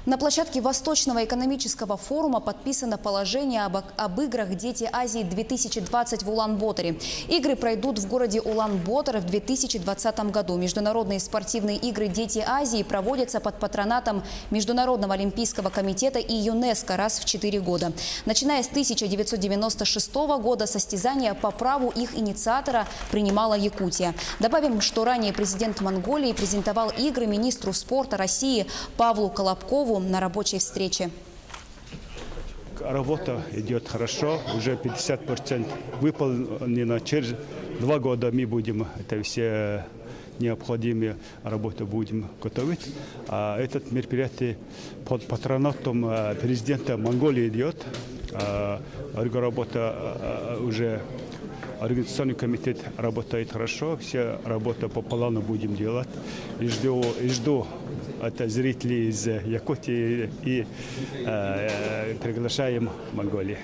На площадке Восточного экономического форума подписано положение об играх «Дети Азии-2020» в Улан-Баторе. Игры пройдут в городе Улан-Батор в 2020 году. Международные спортивные игры «Дети Азии» проводятся под патронатом Международного олимпийского комитета и ЮНЕСКО раз в 4 года. Начиная с 1996 года состязания по праву их инициатора принимала Якутия. Добавим, что ранее президент Монголии презентовал игры министру спорта России Павлу Колобкову на рабочей встрече. Работа идет хорошо, уже 50% выполнено. Через 2 года мы будем это все необходимые работы будем готовить. А этот мероприятие под патронатом президента Монголии идет. Работа уже организационный комитет работает хорошо, все работы по плану будем делать. И жду от зрителей из Якутии и приглашаем в Монголию.